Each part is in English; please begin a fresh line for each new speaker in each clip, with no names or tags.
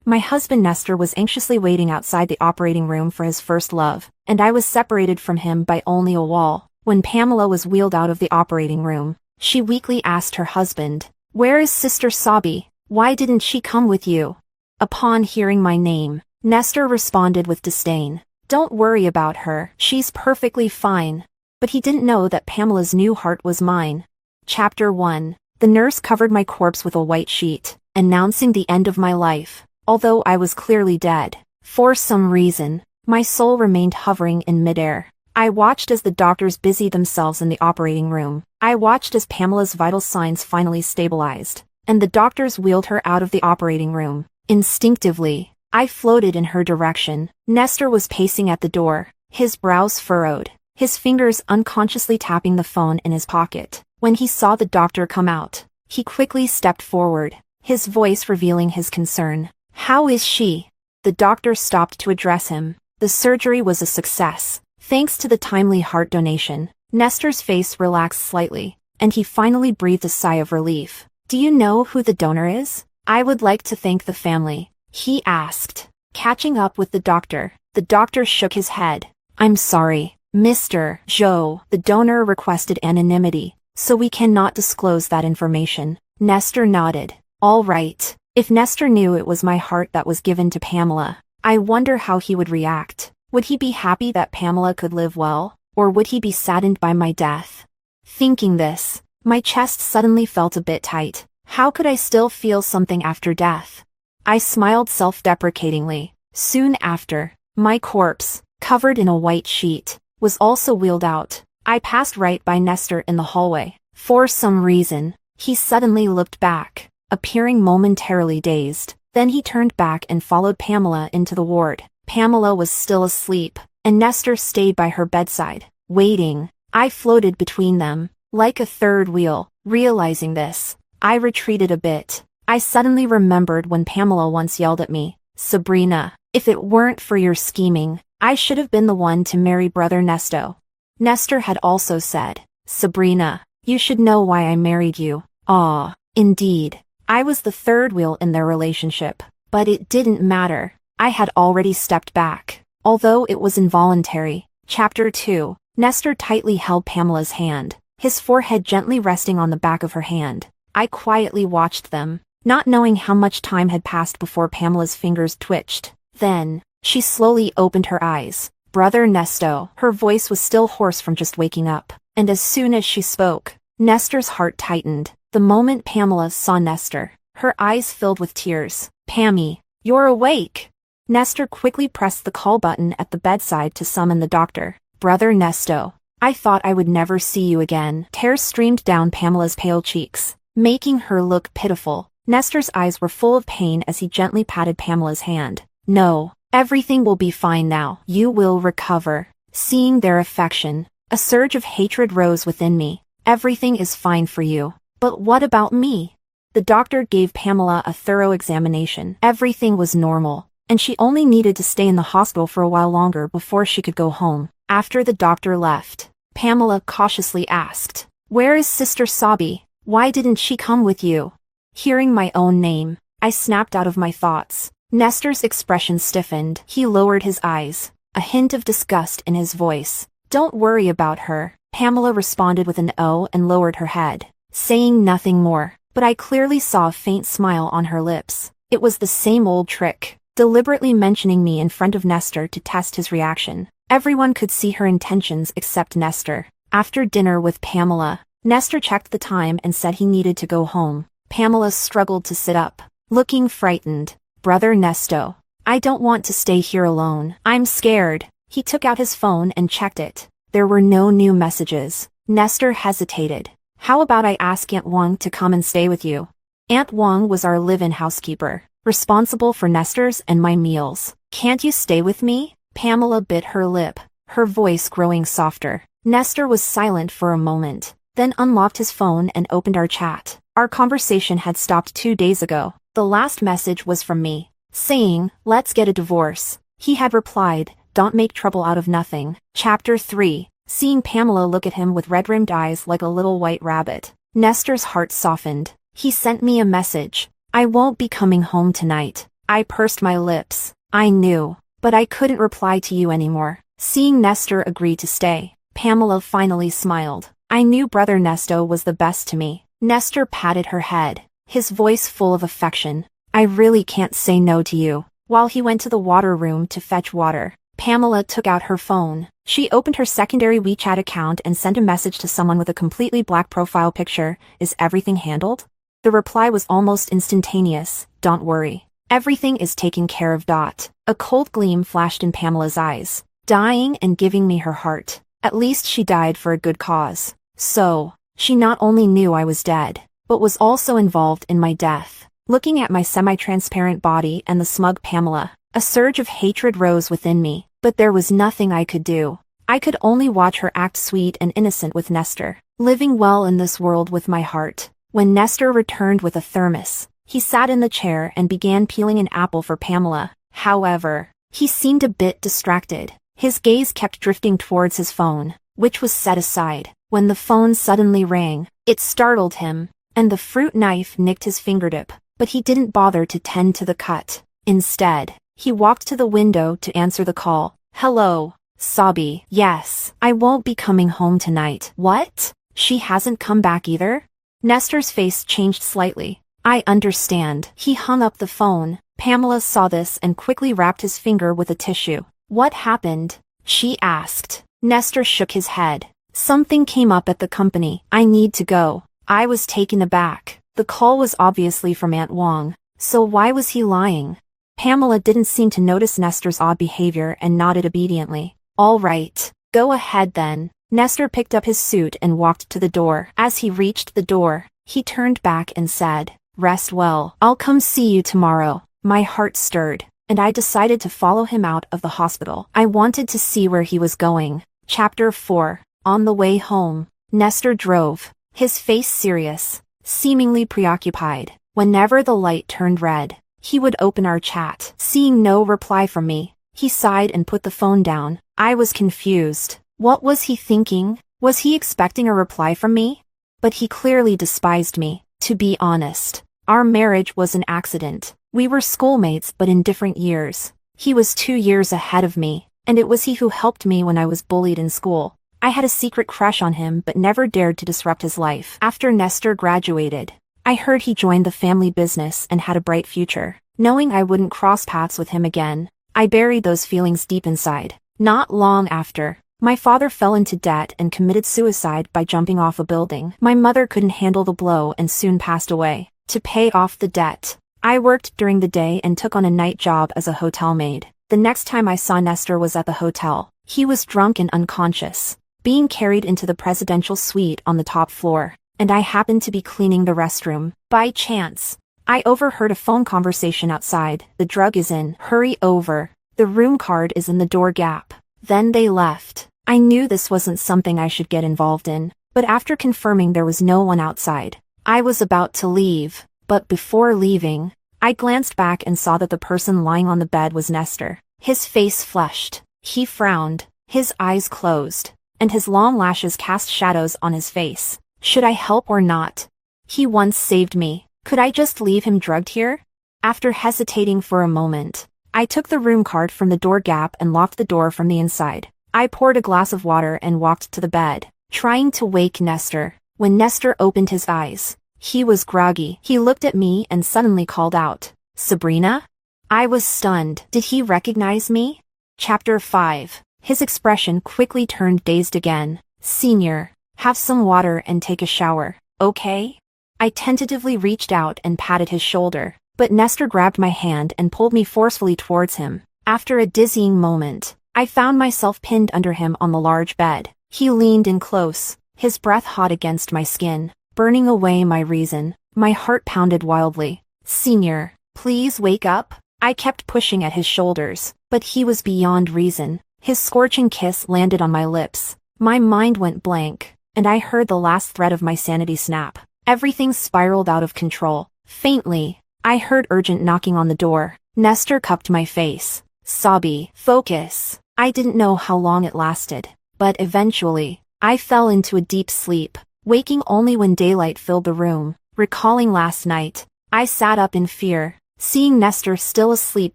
My husband Nestor was anxiously waiting outside the operating room for his first love, and I was separated from him by only a wall. When Pamela was wheeled out of the operating room, she weakly asked her husband, "Where is Sister Sabi? Why didn't she come with you?" Upon hearing my name, Nestor responded with disdain, "Don't worry about her, she's perfectly fine." But he didn't know that Pamela's new heart was mine. Chapter 1. The nurse covered my corpse with a white sheet, announcing the end of my life. Although I was clearly dead, for some reason, my soul remained hovering in midair. I watched as the doctors busied themselves in the operating room. I watched as Pamela's vital signs finally stabilized, and the doctors wheeled her out of the operating room. Instinctively, I floated in her direction. Nestor was pacing at the door, his brows furrowed, his fingers unconsciously tapping the phone in his pocket. When he saw the doctor come out, he quickly stepped forward, his voice revealing his concern. "How is she?" The doctor stopped to address him. The surgery was a success, thanks to the timely heart donation. Nestor's face relaxed slightly, and he finally breathed a sigh of relief. "Do you know who the donor is?" "I would like to thank the family," he asked. Catching up with the doctor shook his head. "I'm sorry, Mr. Zhou. The donor requested anonymity, so we cannot disclose that information." Nestor nodded. "All right. If Nestor knew it was my heart that was given to Pamela, I wonder how he would react. Would he be happy that Pamela could live well, or would he be saddened by my death?" Thinking this, my chest suddenly felt a bit tight. How could I still feel something after death? I smiled self-deprecatingly. Soon after, my corpse, covered in a white sheet, was also wheeled out. I passed right by Nestor in the hallway. For some reason, he suddenly looked back, appearing momentarily dazed. Then he turned back and followed Pamela into the ward. Pamela was still asleep, and Nestor stayed by her bedside, waiting. I floated between them, like a third wheel. Realizing this, I retreated a bit. I suddenly remembered when Pamela once yelled at me, "Sabrina, if it weren't for your scheming, I should have been the one to marry Brother Nesto." Nestor had also said, "Sabrina, you should know why I married you." Ah, indeed. I was the third wheel in their relationship, but it didn't matter. I had already stepped back, although it was involuntary. Chapter 2. Nestor tightly held Pamela's hand, his forehead gently resting on the back of her hand. I quietly watched them, not knowing how much time had passed before Pamela's fingers twitched. Then, she slowly opened her eyes. "Brother Nesto." Her voice was still hoarse from just waking up, and as soon as she spoke, Nestor's heart tightened. The moment Pamela saw Nestor, her eyes filled with tears. "Pammy, you're awake!" Nestor quickly pressed the call button at the bedside to summon the doctor. "Brother Nesto, I thought I would never see you again." Tears streamed down Pamela's pale cheeks, making her look pitiful. Nestor's eyes were full of pain as he gently patted Pamela's hand. "No, everything will be fine now. You will recover." Seeing their affection, a surge of hatred rose within me. "Everything is fine for you. But what about me?" The doctor gave Pamela a thorough examination. Everything was normal, and she only needed to stay in the hospital for a while longer before she could go home. After the doctor left, Pamela cautiously asked, "Where is Sister Sabi? Why didn't she come with you?" Hearing my own name, I snapped out of my thoughts. Nestor's expression stiffened. He lowered his eyes, a hint of disgust in his voice. "Don't worry about her," Pamela responded with an "oh" and lowered her head, saying nothing more. But I clearly saw a faint smile on her lips. It was the same old trick, deliberately mentioning me in front of Nestor to test his reaction. Everyone could see her intentions except Nestor. After dinner with Pamela, Nestor checked the time and said he needed to go home. Pamela struggled to sit up, looking frightened. "Brother Nesto, I don't want to stay here alone. I'm scared." He took out his phone and checked it. There were no new messages. Nestor hesitated. "How about I ask Aunt Wang to come and stay with you?" Aunt Wang was our live-in housekeeper, responsible for Nestor's and my meals. "Can't you stay with me?" Pamela bit her lip, her voice growing softer. Nestor was silent for a moment, then unlocked his phone and opened our chat. Our conversation had stopped 2 days ago. The last message was from me, saying, "Let's get a divorce." He had replied, "Don't make trouble out of nothing." Chapter 3. Seeing Pamela look at him with red-rimmed eyes like a little white rabbit, Nestor's heart softened. He sent me a message. "I won't be coming home tonight. I pursed my lips. I knew, but I couldn't reply to you anymore. Seeing Nestor agree to stay, Pamela finally smiled. I knew Brother Nesto was the best to me. Nestor patted her head, his voice full of affection. I really can't say no to you. While he went to the water room to fetch water, Pamela took out her phone. She opened her secondary WeChat account and sent a message to someone with a completely black profile picture. Is everything handled? The reply was almost instantaneous. Don't worry. Everything is taken care of. A cold gleam flashed in Pamela's eyes. Dying and giving me her heart. At least she died for a good cause. So, she not only knew I was dead, but was also involved in my death. Looking at my semi-transparent body and the smug Pamela, a surge of hatred rose within me, but there was nothing I could do. I could only watch her act sweet and innocent with Nestor, living well in this world with my heart. When Nestor returned with a thermos, he sat in the chair and began peeling an apple for Pamela. However, he seemed a bit distracted. His gaze kept drifting towards his phone, which was set aside. When the phone suddenly rang, it startled him, and the fruit knife nicked his fingertip, but he didn't bother to tend to the cut. Instead, he walked to the window to answer the call. Hello, Sabi. Yes, I won't be coming home tonight. What? She hasn't come back either? Nestor's face changed slightly. I understand. He hung up the phone. Pamela saw this and quickly wrapped his finger with a tissue. What happened? She asked. Nestor shook his head. Something came up at the company. I need to go. I was taken aback. The call was obviously from Aunt Wong. So why was he lying? Pamela didn't seem to notice Nestor's odd behavior and nodded obediently. All right. Go ahead then. Nestor picked up his suit and walked to the door. As he reached the door, he turned back and said, Rest well. I'll come see you tomorrow. My heart stirred, and I decided to follow him out of the hospital. I wanted to see where he was going. Chapter 4. On the way home, Nestor drove, his face serious, seemingly preoccupied. Whenever the light turned red, he would open our chat. Seeing no reply from me, he sighed and put the phone down. I was confused. What was he thinking? Was he expecting a reply from me? But he clearly despised me. To be honest, our marriage was an accident. We were schoolmates but in different years. He was 2 years ahead of me, and it was he who helped me when I was bullied in school. I had a secret crush on him but never dared to disrupt his life. After Nestor graduated, I heard he joined the family business and had a bright future. Knowing I wouldn't cross paths with him again, I buried those feelings deep inside. Not long after, my father fell into debt and committed suicide by jumping off a building. My mother couldn't handle the blow and soon passed away. To pay off the debt, I worked during the day and took on a night job as a hotel maid. The next time I saw Nestor was at the hotel. He was drunk and unconscious, being carried into the presidential suite on the top floor, and I happened to be cleaning the restroom. By chance, I overheard a phone conversation outside. The drug is in. Hurry over. The room card is in the door gap. Then they left. I knew this wasn't something I should get involved in, but after confirming there was no one outside, I was about to leave. But before leaving, I glanced back and saw that the person lying on the bed was Nestor. His face flushed. He frowned, his eyes closed, and his long lashes cast shadows on his face. Should I help or not? He once saved me. Could I just leave him drugged here? After hesitating for a moment, I took the room card from the door gap and locked the door from the inside. I poured a glass of water and walked to the bed, trying to wake Nestor. When Nestor opened his eyes, he was groggy. He looked at me and suddenly called out, Sabrina? I was stunned. Did he recognize me? Chapter 5. His expression quickly turned dazed again. Senior, have some water and take a shower, okay? I tentatively reached out and patted his shoulder, but Nestor grabbed my hand and pulled me forcefully towards him. After a dizzying moment, I found myself pinned under him on the large bed. He leaned in close, his breath hot against my skin, burning away my reason. My heart pounded wildly. Senior, please wake up. I kept pushing at his shoulders, but he was beyond reason. His scorching kiss landed on my lips. My mind went blank, and I heard the last thread of my sanity snap. Everything spiraled out of control. Faintly, I heard urgent knocking on the door. Nestor cupped my face. Sabi, focus. I didn't know how long it lasted, but eventually, I fell into a deep sleep, waking only when daylight filled the room. Recalling last night, I sat up in fear. Seeing Nestor still asleep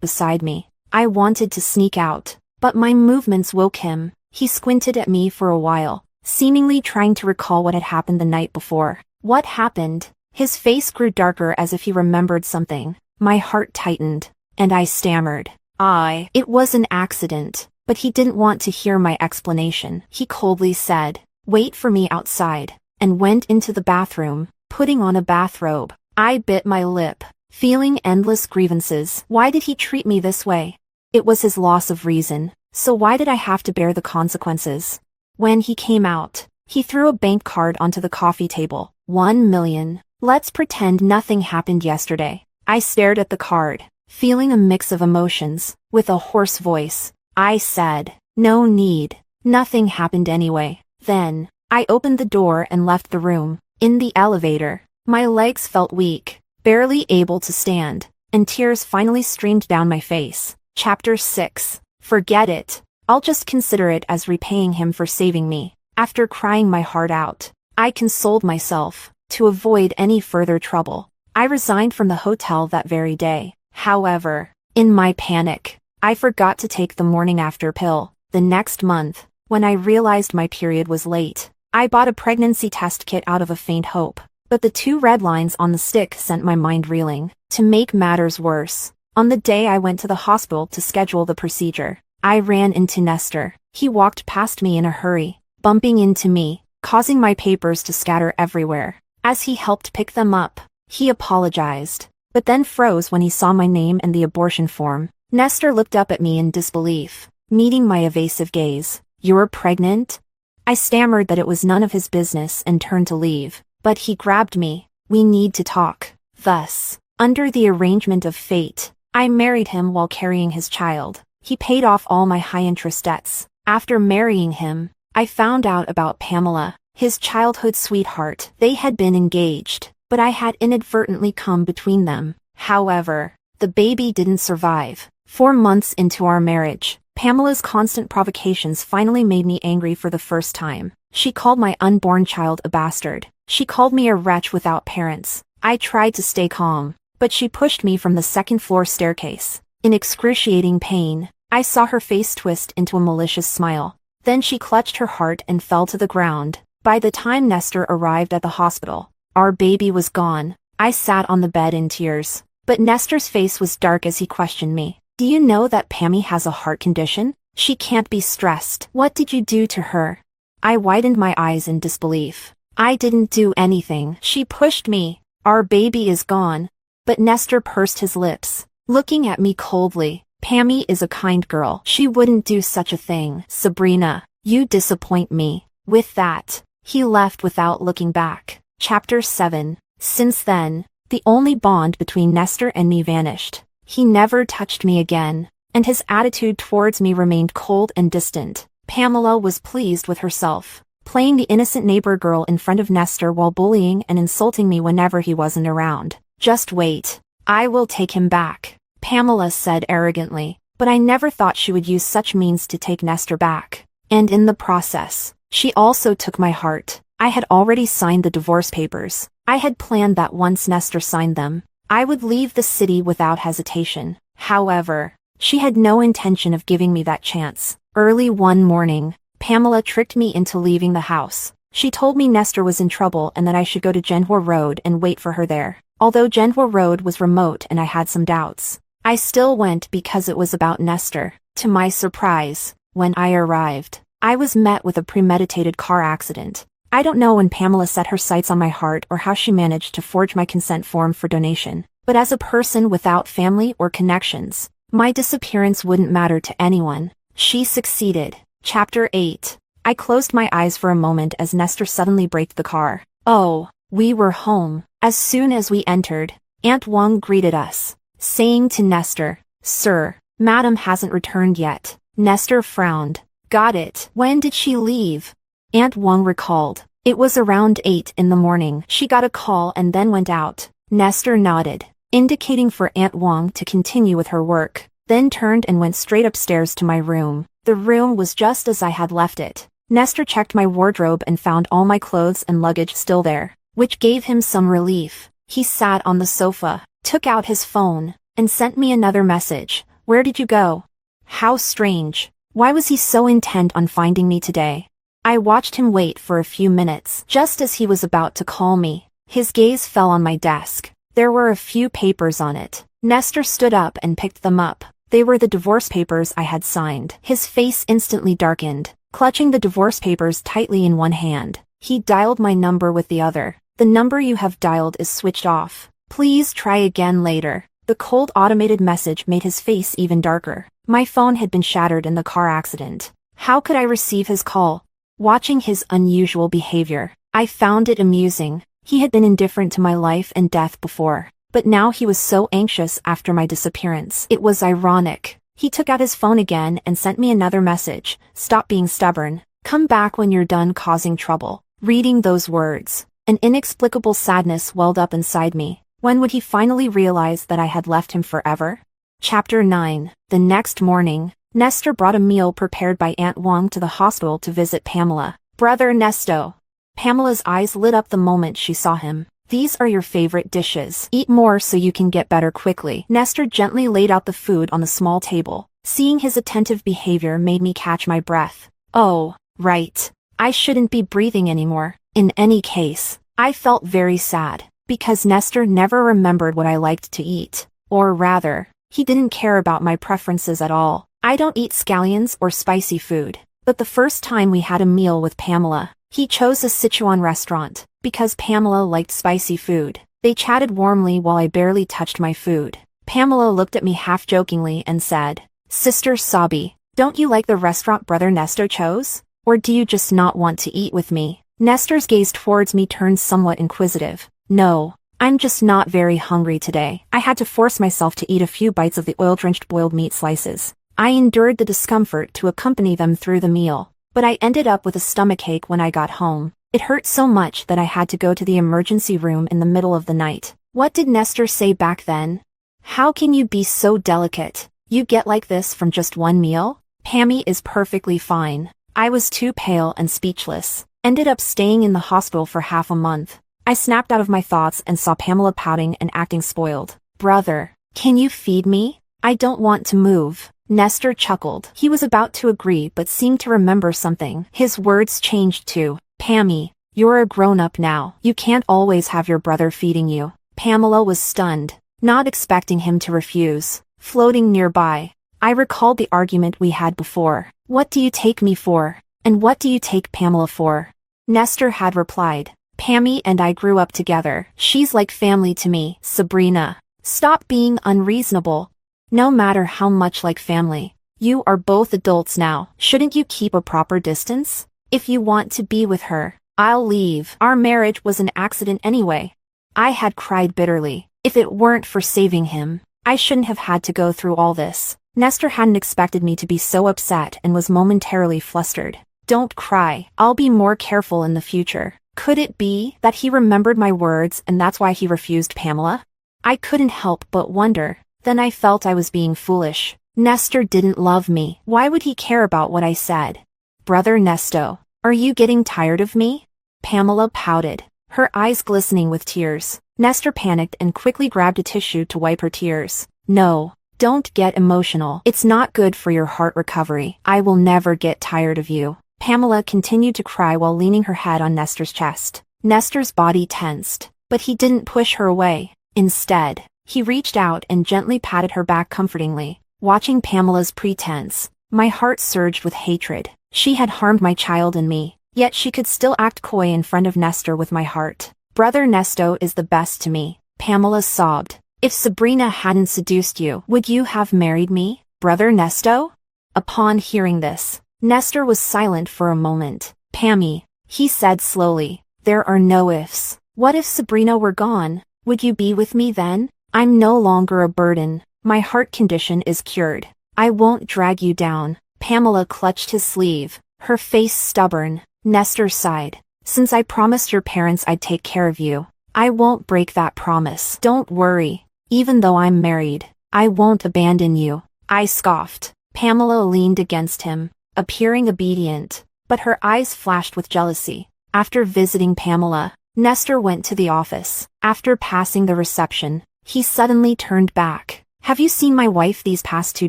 beside me, I wanted to sneak out, but my movements woke him. He squinted at me for a while, seemingly trying to recall what had happened the night before. What happened? His face grew darker as if he remembered something. My heart tightened, and I stammered. It was an accident, but he didn't want to hear my explanation. He coldly said, "Wait for me outside," and went into the bathroom, putting on a bathrobe. I bit my lip, feeling endless grievances. Why did he treat me this way? It was his loss of reason, so why did I have to bear the consequences? When he came out, he threw a bank card onto the coffee table. 1 million. Let's pretend nothing happened yesterday. I stared at the card, feeling a mix of emotions. With a hoarse voice, I said, "No need. Nothing happened anyway." Then, I opened the door and left the room. In the elevator, my legs felt weak, barely able to stand, and tears finally streamed down my face. Chapter 6. Forget it. I'll just consider it as repaying him for saving me. After crying my heart out, I consoled myself. To avoid any further trouble, I resigned from the hotel that very day. However, in my panic, I forgot to take the morning after pill. The next month, when I realized my period was late, I bought a pregnancy test kit out of a faint hope. But the 2 red lines on the stick sent my mind reeling. To make matters worse, on the day I went to the hospital to schedule the procedure, I ran into Nestor. He walked past me in a hurry, bumping into me, causing my papers to scatter everywhere. As he helped pick them up, he apologized, but then froze when he saw my name and the abortion form. Nestor looked up at me in disbelief, meeting my evasive gaze. "You're pregnant?" I stammered that it was none of his business and turned to leave, but he grabbed me. "We need to talk." Thus, under the arrangement of fate, I married him while carrying his child. He paid off all my high-interest debts. After marrying him, I found out about Pamela, his childhood sweetheart. They had been engaged, but I had inadvertently come between them. However, the baby didn't survive. 4 months into our marriage, Pamela's constant provocations finally made me angry for the first time. She called my unborn child a bastard. She called me a wretch without parents. I tried to stay calm, but she pushed me from the second-floor staircase. In excruciating pain, I saw her face twist into a malicious smile. Then she clutched her heart and fell to the ground. By the time Nestor arrived at the hospital, our baby was gone. I sat on the bed in tears, but Nestor's face was dark as he questioned me. "Do you know that Pammy has a heart condition? She can't be stressed. What did you do to her?" I widened my eyes in disbelief. "I didn't do anything. She pushed me. Our baby is gone." But Nestor pursed his lips, looking at me coldly. "Pammy is a kind girl. She wouldn't do such a thing." "Sabrina, you disappoint me." With that, he left without looking back. Chapter 7. Since then, the only bond between Nestor and me vanished. He never touched me again, and his attitude towards me remained cold and distant. Pamela was pleased with herself, playing the innocent neighbor girl in front of Nestor while bullying and insulting me whenever he wasn't around. "Just wait. I will take him back," Pamela said arrogantly, but I never thought she would use such means to take Nestor back. And in the process, she also took my heart. I had already signed the divorce papers. I had planned that once Nestor signed them, I would leave the city without hesitation. However, she had no intention of giving me that chance. Early one morning, Pamela tricked me into leaving the house. She told me Nestor was in trouble and that I should go to Genhua Road and wait for her there. Although Genhua Road was remote and I had some doubts, I still went because it was about Nestor. To my surprise, when I arrived, I was met with a premeditated car accident. I don't know when Pamela set her sights on my heart or how she managed to forge my consent form for donation, but as a person without family or connections, my disappearance wouldn't matter to anyone. She succeeded. Chapter 8. I closed my eyes for a moment as Nestor suddenly braked the car. Oh, we were home. As soon as we entered, Aunt Wang greeted us, saying to Nestor, "Sir, Madam hasn't returned yet." Nestor frowned. "Got it. When did she leave?" Aunt Wang recalled. "It was around 8 in the morning. She got a call and then went out." Nestor nodded, indicating for Aunt Wang to continue with her work, then turned and went straight upstairs to my room. The room was just as I had left it. Nestor checked my wardrobe and found all my clothes and luggage still there, which gave him some relief. He sat on the sofa, took out his phone, and sent me another message. Where did you go? How strange. Why was he so intent on finding me today? I watched him wait for a few minutes. Just as he was about to call me, his gaze fell on my desk. There were a few papers on it. Nestor stood up and picked them up. They were the divorce papers I had signed. His face instantly darkened. Clutching the divorce papers tightly in one hand, he dialed my number with the other. The number you have dialed is switched off. Please try again later. The cold automated message made his face even darker. My phone had been shattered in the car accident. How could I receive his call? Watching his unusual behavior, I found it amusing. He had been indifferent to my life and death before, but now he was so anxious after my disappearance. It was ironic. He took out his phone again and sent me another message. Stop being stubborn. Come back when you're done causing trouble. Reading those words, an inexplicable sadness welled up inside me. When would he finally realize that I had left him forever? Chapter 9. The next morning, Nestor brought a meal prepared by Aunt Wang to the hospital to visit Pamela. Brother Nesto. Pamela's eyes lit up the moment she saw him. These are your favorite dishes. Eat more so you can get better quickly. Nestor gently laid out the food on the small table. Seeing his attentive behavior made me catch my breath. Oh, right. I shouldn't be breathing anymore. In any case, I felt very sad, because Nestor never remembered what I liked to eat. Or rather, he didn't care about my preferences at all. I don't eat scallions or spicy food. But the first time we had a meal with Pamela, he chose a Sichuan restaurant, because Pamela liked spicy food. They chatted warmly while I barely touched my food. Pamela looked at me half-jokingly and said, Sister Sabi, don't you like the restaurant Brother Nesto chose? Or do you just not want to eat with me? Nestor's gaze towards me turned somewhat inquisitive. No, I'm just not very hungry today. I had to force myself to eat a few bites of the oil-drenched boiled meat slices. I endured the discomfort to accompany them through the meal, but I ended up with a stomachache when I got home. It hurt so much that I had to go to the emergency room in the middle of the night. What did Nestor say back then? How can you be so delicate? You get like this from just one meal? Pammy is perfectly fine. I was too pale and speechless. Ended up staying in the hospital for half a month. I snapped out of my thoughts and saw Pamela pouting and acting spoiled. Brother, can you feed me? I don't want to move. Nestor chuckled. He was about to agree but seemed to remember something. His words changed to, Pammy, you're a grown-up now. You can't always have your brother feeding you. Pamela was stunned, not expecting him to refuse. Floating nearby, I recalled the argument we had before. What do you take me for? And what do you take Pamela for? Nestor had replied, Pammy and I grew up together. She's like family to me. Sabrina, stop being unreasonable. No matter how much like family, you are both adults now. Shouldn't you keep a proper distance? If you want to be with her, I'll leave. Our marriage was an accident anyway. I had cried bitterly. If it weren't for saving him, I shouldn't have had to go through all this. Nestor hadn't expected me to be so upset and was momentarily flustered. Don't cry. I'll be more careful in the future. Could it be that he remembered my words and that's why he refused Pamela? I couldn't help but wonder. Then I felt I was being foolish. Nestor didn't love me. Why would he care about what I said? Brother Nesto, are you getting tired of me? Pamela pouted, her eyes glistening with tears. Nestor panicked and quickly grabbed a tissue to wipe her tears. No, don't get emotional. It's not good for your heart recovery. I will never get tired of you. Pamela continued to cry while leaning her head on Nestor's chest. Nestor's body tensed, but he didn't push her away. Instead, he reached out and gently patted her back comfortingly. Watching Pamela's pretense, my heart surged with hatred. She had harmed my child and me, yet she could still act coy in front of Nestor with my heart. Brother Nesto is the best to me. Pamela sobbed. If Sabrina hadn't seduced you, would you have married me, Brother Nesto? Upon hearing this, Nestor was silent for a moment. Pammy, he said slowly, there are no ifs. What if Sabrina were gone? Would you be with me then? I'm no longer a burden. My heart condition is cured. I won't drag you down. Pamela clutched his sleeve, her face stubborn. Nestor sighed. Since I promised your parents I'd take care of you, I won't break that promise. Don't worry. Even though I'm married, I won't abandon you. I scoffed. Pamela leaned against him, appearing obedient, but her eyes flashed with jealousy. After visiting Pamela, Nestor went to the office. After passing the reception, he suddenly turned back. Have you seen my wife these past 2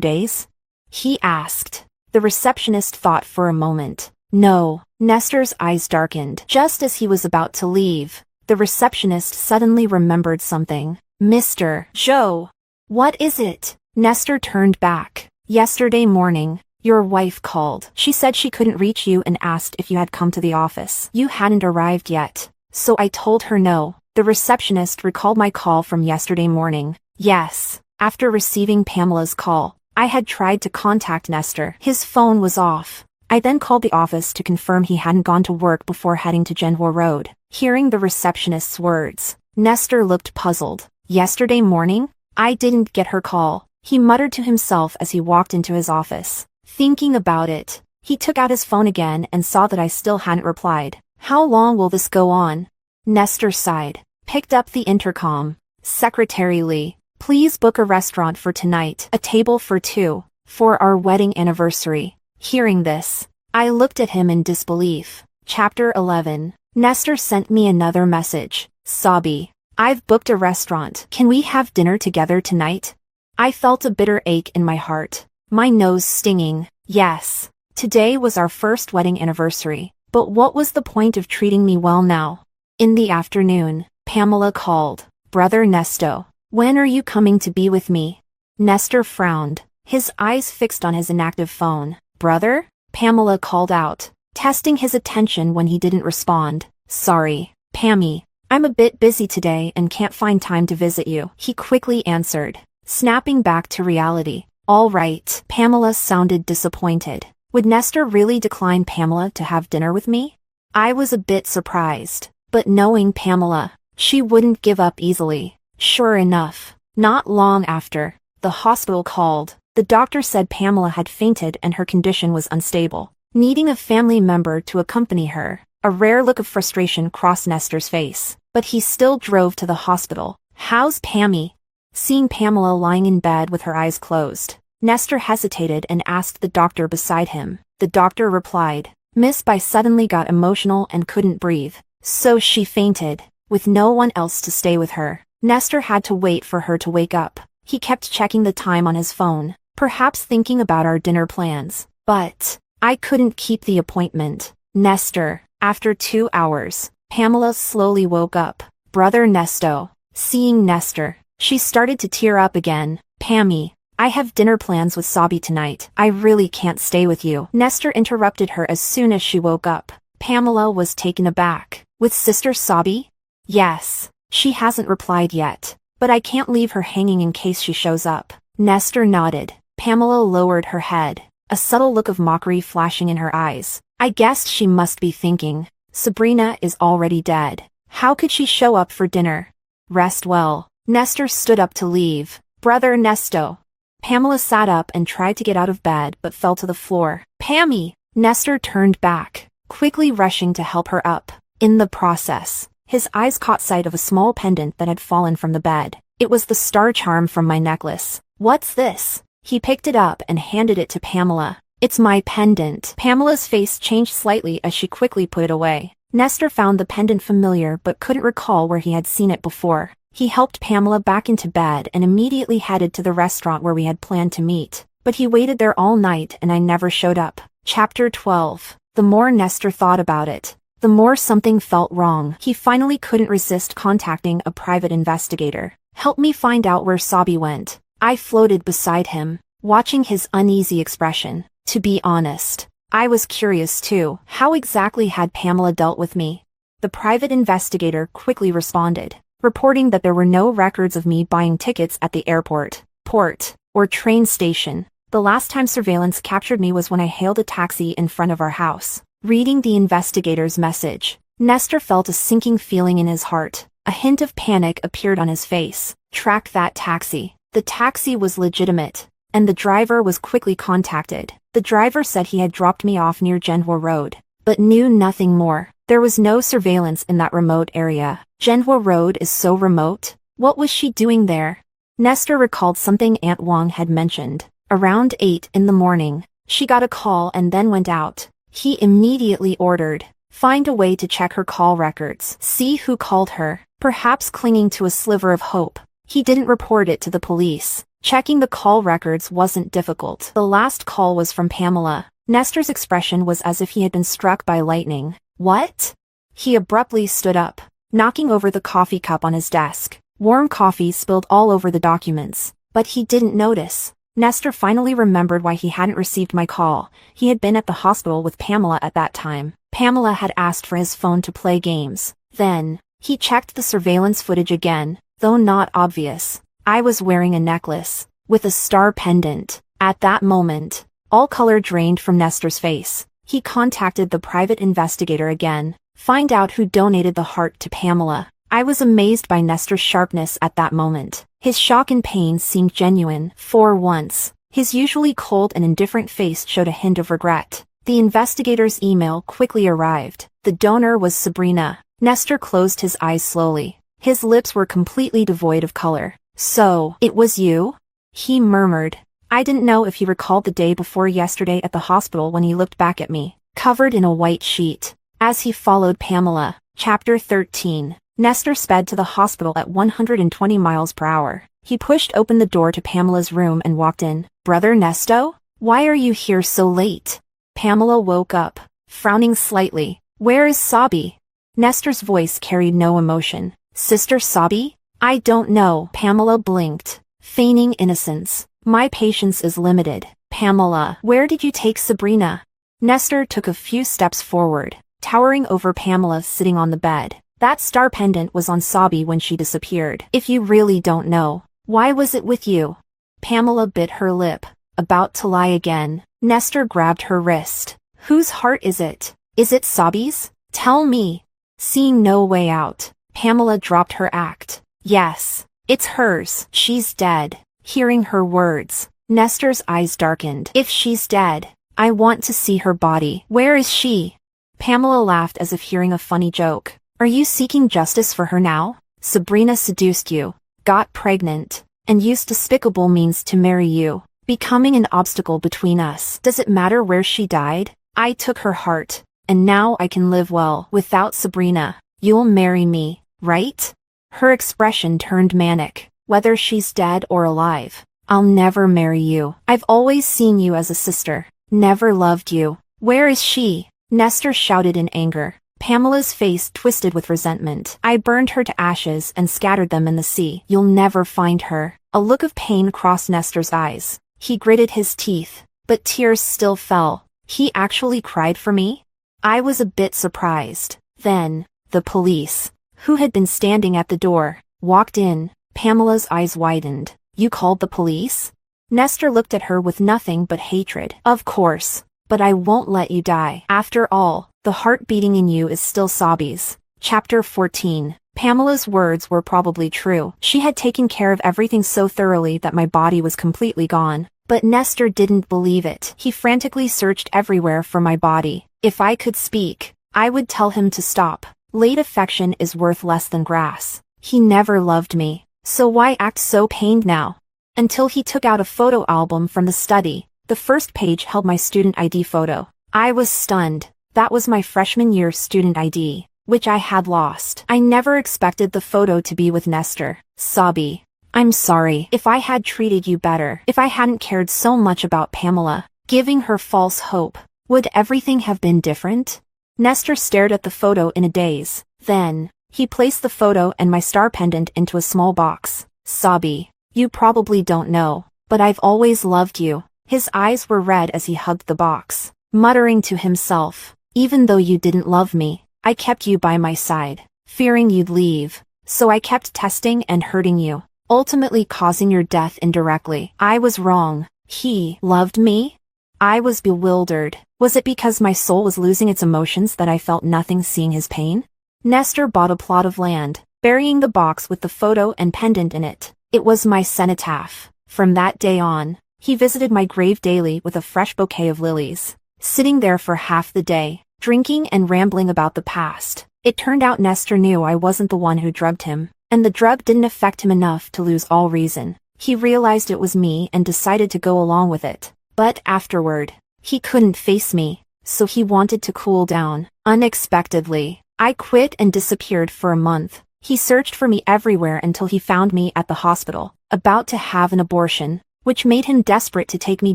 days? He asked. The receptionist thought for a moment. No. Nestor's eyes darkened. Just as he was about to leave, the receptionist suddenly remembered something. Mr. Joe. What is it? Nestor turned back. Yesterday morning, your wife called. She said she couldn't reach you and asked if you had come to the office. You hadn't arrived yet, so I told her no. The receptionist recalled my call from yesterday morning. Yes, after receiving Pamela's call, I had tried to contact Nestor. His phone was off. I then called the office to confirm he hadn't gone to work before heading to Genwa Road. Hearing the receptionist's words, Nestor looked puzzled. Yesterday morning? I didn't get her call, he muttered to himself as he walked into his office. Thinking about it, he took out his phone again and saw that I still hadn't replied. How long will this go on? Nestor sighed, picked up the intercom. Secretary Lee, please book a restaurant for tonight, a table for 2, for our wedding anniversary. Hearing this, I looked at him in disbelief. Chapter 11. Nestor sent me another message. Sabi, I've booked a restaurant. Can we have dinner together tonight? I felt a bitter ache in my heart, my nose stinging. Yes, today was our first wedding anniversary, but what was the point of treating me well now? In the afternoon, Pamela called. Brother Nesto, when are you coming to be with me? Nestor frowned, his eyes fixed on his inactive phone. Brother? Pamela called out, testing his attention when he didn't respond. Sorry, Pammy, I'm a bit busy today and can't find time to visit you, he quickly answered, snapping back to reality. All right. Pamela sounded disappointed. Would Nestor really decline Pamela to have dinner with me? I was a bit surprised, but knowing Pamela, she wouldn't give up easily. Sure enough, not long after, the hospital called. The doctor said Pamela had fainted and her condition was unstable, needing a family member to accompany her. A rare look of frustration crossed Nestor's face, but he still drove to the hospital. How's Pammy? Seeing Pamela lying in bed with her eyes closed, Nestor hesitated and asked the doctor beside him. The doctor replied, Miss Bai suddenly got emotional and couldn't breathe, so she fainted, with no one else to stay with her. Nestor had to wait for her to wake up. He kept checking the time on his phone, perhaps thinking about our dinner plans. But I couldn't keep the appointment. Nestor. After 2 hours, Pamela slowly woke up. Brother Nesto. Seeing Nestor, she started to tear up again. Pammy, I have dinner plans with Sabi tonight. I really can't stay with you. Nestor interrupted her as soon as she woke up. Pamela was taken aback. With sister Sabi? Yes. She hasn't replied yet, but I can't leave her hanging in case she shows up. Nestor nodded. Pamela lowered her head, a subtle look of mockery flashing in her eyes. I guessed she must be thinking, Sabrina is already dead. How could she show up for dinner? Rest well. Nestor stood up to leave. Brother Nesto. Pamela sat up and tried to get out of bed but fell to the floor. Pammy! Nestor turned back, quickly rushing to help her up. In the process, his eyes caught sight of a small pendant that had fallen from the bed. It was the star charm from my necklace. What's this? He picked it up and handed it to Pamela. It's my pendant. Pamela's face changed slightly as she quickly put it away. Nestor found the pendant familiar but couldn't recall where he had seen it before. He helped Pamela back into bed and immediately headed to the restaurant where we had planned to meet. But he waited there all night and I never showed up. Chapter 12. The more Nestor thought about it, the more something felt wrong. He finally couldn't resist contacting a private investigator. Help me find out where Sabi went. I floated beside him, watching his uneasy expression. To be honest, I was curious too. How exactly had Pamela dealt with me? The private investigator quickly responded, reporting that there were no records of me buying tickets at the airport, port, or train station. The last time surveillance captured me was when I hailed a taxi in front of our house. Reading the investigator's message, Nestor felt a sinking feeling in his heart. A hint of panic appeared on his face. Track that taxi. The taxi was legitimate, and the driver was quickly contacted. The driver said he had dropped me off near Genwa Road, but knew nothing more. There was no surveillance in that remote area. Genwa Road is so remote. What was she doing there? Nestor recalled something Aunt Wang had mentioned. Around 8 in the morning, she got a call and then went out. He immediately ordered, find a way to check her call records. See who called her, perhaps clinging to a sliver of hope. He didn't report it to the police, Checking the call records wasn't difficult. The last call was from Pamela. Nestor's expression was as if he had been struck by lightning. What? He abruptly stood up, knocking over the coffee cup on his desk. Warm coffee spilled all over the documents, but he didn't notice. Nestor finally remembered why he hadn't received my call. He had been at the hospital with Pamela at that time. Pamela had asked for his phone to play games. Then, he checked the surveillance footage again, though not obvious. I was wearing a necklace, with a star pendant. At that moment, all color drained from Nestor's face. He contacted the private investigator again. Find out who donated the heart to Pamela. I was amazed by Nestor's sharpness at that moment. His shock and pain seemed genuine, for once. His usually cold and indifferent face showed a hint of regret. The investigator's email quickly arrived. The donor was Sabrina. Nestor closed his eyes slowly. His lips were completely devoid of color. So, it was you? He murmured. I didn't know if he recalled the day before yesterday at the hospital when he looked back at me, covered in a white sheet. As he followed Pamela. Chapter 13. Nestor sped to the hospital at 120 miles per hour. He pushed open the door to Pamela's room and walked in. Brother Nesto? Why are you here so late? Pamela woke up, frowning slightly. Where is Sabi? Nestor's voice carried no emotion. Sister Sabi? I don't know. Pamela blinked, feigning innocence. My patience is limited. Pamela, where did you take Sabrina? Nestor took a few steps forward, towering over Pamela sitting on the bed. That star pendant was on Sabi when she disappeared. If you really don't know, why was it with you? Pamela bit her lip, about to lie again. Nestor grabbed her wrist. Whose heart is it? Is it Sabi's? Tell me. Seeing no way out, Pamela dropped her act. Yes, it's hers. She's dead. Hearing her words, Nestor's eyes darkened. If she's dead, I want to see her body. Where is she? Pamela laughed as if hearing a funny joke. Are you seeking justice for her now? Sabrina seduced you, got pregnant, and used despicable means to marry you, becoming an obstacle between us. Does it matter where she died? I took her heart, and now I can live well without Sabrina. You'll marry me, right? Her expression turned manic. Whether she's dead or alive, I'll never marry you. I've always seen you as a sister, never loved you. Where is she? Nestor shouted in anger. Pamela's face twisted with resentment. I burned her to ashes and scattered them in the sea. You'll never find her. A look of pain crossed Nestor's eyes. He gritted his teeth, but tears still fell. He actually cried for me? I was a bit surprised. Then, the police, who had been standing at the door, walked in. Pamela's eyes widened. You called the police? Nestor looked at her with nothing but hatred. Of course, but I won't let you die. After all, the heart beating in you is still Sabi's. Chapter 14. Pamela's words were probably true. She had taken care of everything so thoroughly that my body was completely gone. But Nestor didn't believe it. He frantically searched everywhere for my body. If I could speak, I would tell him to stop. Late affection is worth less than grass. He never loved me. So why act so pained now? Until he took out a photo album from the study. The first page held my student ID photo. I was stunned. That was my freshman year student ID, which I had lost. I never expected the photo to be with Nestor. Sabi, I'm sorry if I had treated you better, if I hadn't cared so much about Pamela, giving her false hope. Would everything have been different? Nestor stared at the photo in a daze. Then, he placed the photo and my star pendant into a small box. Sabi, you probably don't know, but I've always loved you. His eyes were red as he hugged the box, muttering to himself, even though you didn't love me, I kept you by my side, fearing you'd leave. So I kept testing and hurting you, ultimately causing your death indirectly. I was wrong. He loved me? I was bewildered. Was it because my soul was losing its emotions that I felt nothing seeing his pain? Nestor bought a plot of land, burying the box with the photo and pendant in it. It was my cenotaph. From that day on, he visited my grave daily with a fresh bouquet of lilies, sitting there for half the day, drinking and rambling about the past. It turned out Nestor knew I wasn't the one who drugged him, and the drug didn't affect him enough to lose all reason. He realized it was me and decided to go along with it. But afterward, he couldn't face me, so he wanted to cool down. Unexpectedly, I quit and disappeared for a month. He searched for me everywhere until he found me at the hospital, about to have an abortion, which made him desperate to take me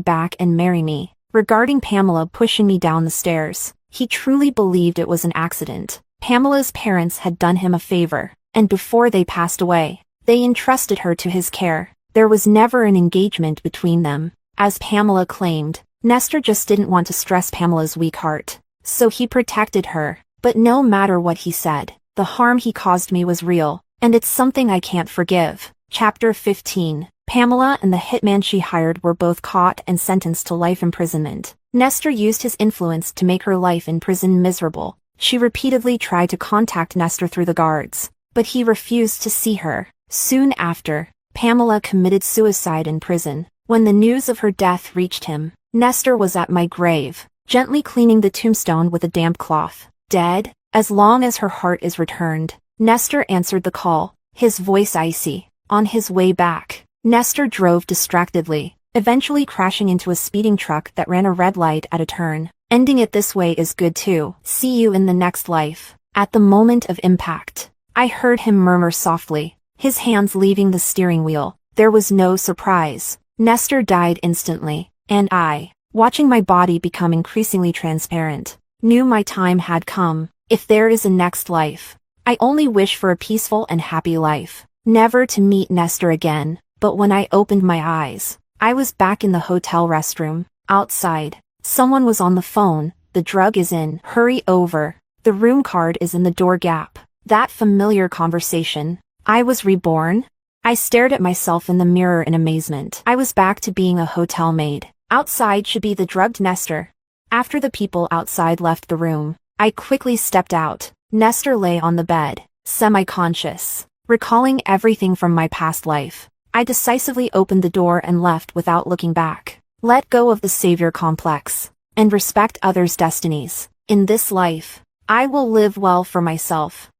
back and marry me. Regarding Pamela pushing me down the stairs, he truly believed it was an accident. Pamela's parents had done him a favor, and before they passed away, they entrusted her to his care. There was never an engagement between them. As Pamela claimed, Nestor just didn't want to stress Pamela's weak heart, so he protected her. But no matter what he said, the harm he caused me was real, and it's something I can't forgive. Chapter 15. Pamela and the hitman she hired were both caught and sentenced to life imprisonment. Nestor used his influence to make her life in prison miserable. She repeatedly tried to contact Nestor through the guards, but he refused to see her. Soon after, Pamela committed suicide in prison. When the news of her death reached him, Nestor was at my grave, gently cleaning the tombstone with a damp cloth. Dead? As long as her heart is returned. Nestor answered the call, his voice icy. On his way back, Nestor drove distractedly, eventually crashing into a speeding truck that ran a red light at a turn. Ending it this way is good too. See you in the next life. At the moment of impact, I heard him murmur softly, his hands leaving the steering wheel. There was no surprise. Nestor died instantly, and I, watching my body become increasingly transparent, knew my time had come. If there is a next life, I only wish for a peaceful and happy life, never to meet Nestor again. But when I opened my eyes, I was back in the hotel restroom. Outside, someone was on the phone. The drug is in. Hurry over. The room card is in the door gap. That familiar conversation. I was reborn. I stared at myself in the mirror in amazement. I was back to being a hotel maid. Outside should be the drugged Nestor. After the people outside left the room, I quickly stepped out. Nestor lay on the bed, semi-conscious, recalling everything from my past life. I decisively opened the door and left without looking back. Let go of the savior complex, and respect others' destinies. In this life, I will live well for myself.